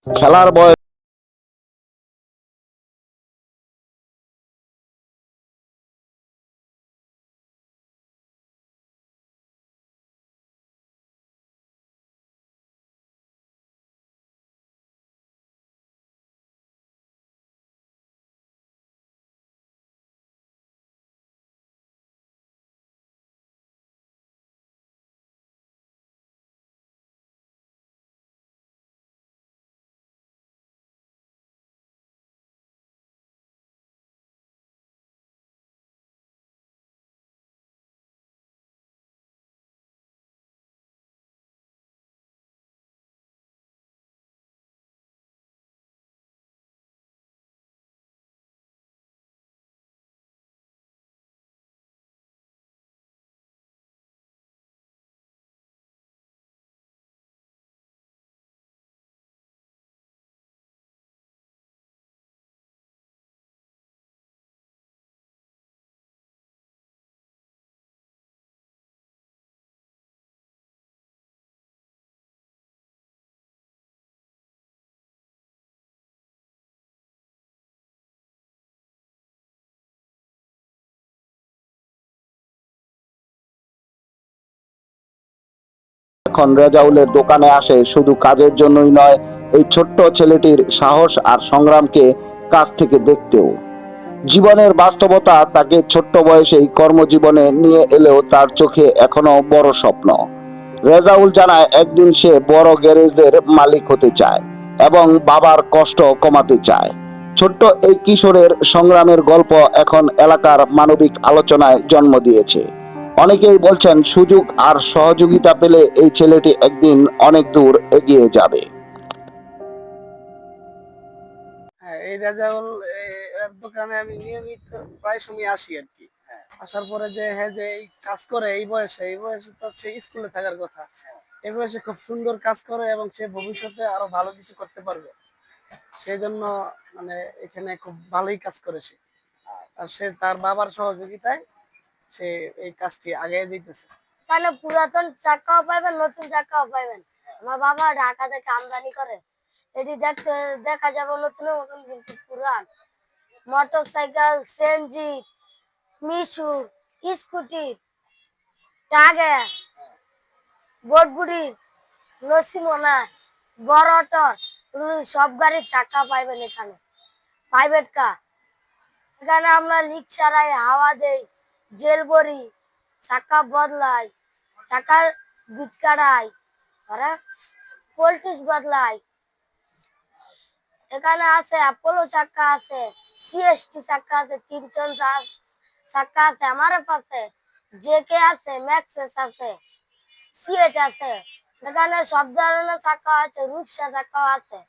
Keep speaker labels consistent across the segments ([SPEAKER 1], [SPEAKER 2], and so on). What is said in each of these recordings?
[SPEAKER 1] খেলার বয়স এখন রেজাউলের দোকানে আসে শুধু কাজের জন্যই নয়, এই ছোট্ট ছেলেটির সাহস আর সংগ্রামকে কাছ থেকে দেখতেও। জীবনের বাস্তবতা তাকে ছোট্ট বয়সেই কর্মজীবনে নিয়ে এলেও তার চোখে এখনো বড় স্বপ্ন। রেজাউল জানায় একদিন সে বড় গ্যারেজের মালিক হতে চায় এবং বাবার কষ্ট কমাতে চায়। ছোট্ট এই কিশোরের সংগ্রামের গল্প এখন এলাকার মানবিক আলোচনায় জন্ম দিয়েছে। অনেকেই বলছেন সুযোগ আর সহযোগিতা পেলে এই ছেলেটি একদিন অনেক দূর এগিয়ে যাবে।
[SPEAKER 2] হ্যাঁ, এই রেজাউল এর দোকানে আমি নিয়মিত প্রায় সময় আসি আর কি। আসার পরে যে হ্যাঁ যে এই কাজ করে এই বয়সে তো সে স্কুলে থাকার কথা। এই বয়সে খুব সুন্দর কাজ করে এবং সে ভবিষ্যতে আরো ভালো কিছু করতে পারবে। সেই জন্য মানে এখানে খুব ভালোই কাজ করেছে। আর সে তার বাবার সহযোগিতায় সে এই কাজটি আগে দিতেছে।
[SPEAKER 3] তাহলে পুরাতন চাকাও পাইবেন, নতুন চাকাও পাইবেন। আমার বাবা ঢাকা থেকে আমদানি করে, এটি দেখতে দেখা যাবে নতুন নতুন কিন্তু পুরান। মোটরসাইকেল, সিএনজি, মিশু, স্কুটি, টাগে, বোটগুড়ি, লসিমনা, বড় অটো, সব গাড়ির চাকা পাইবেন এখানে। প্রাইভেট কার এখানে আমরা লিক সারাই, হাওয়া দেই, জেল বড়ি, চাকা বদলাই, চাকার বিট কাটাই, আরে পোল্টিস বদলাই। এখানে আছে অ্যাপোলো চাকা আছে, সিএসটি চাকা আছে, 3 চাকা আছে আমার পাশে, জেকে আছে, ম্যাক্সেস আছে, সিএট আছে। এখানে সব ধরনের চাকা আছে, রূপসা চাকাও আছে,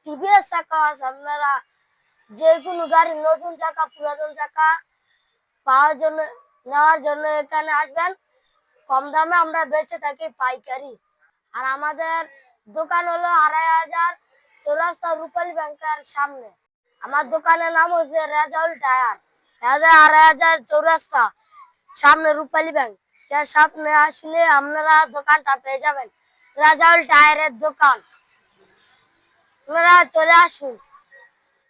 [SPEAKER 3] টিভিএস চাকাও আছে। আপনারা যে কোনো গাড়ি নতুন চাকা পুরাতন চাকা পাওয়ার জন্য নেওয়ার জন্য এখানে আসবেন। কম দামে আমরা বেচে থাকি পাইকারি। আর আমাদের দোকান হলো 2.5 চৌরাস্তা রূপালী ব্যাংকের সামনে। আমার দোকানের নাম হচ্ছে রেজাউল টায়ার। 2.5 চৌরাস্তা সামনে রূপালী ব্যাংক এর সামনে আসলে আপনারা দোকানটা পেয়ে যাবেন, রেজাউল টায়ারের দোকান। আপনারা চলে আসুন।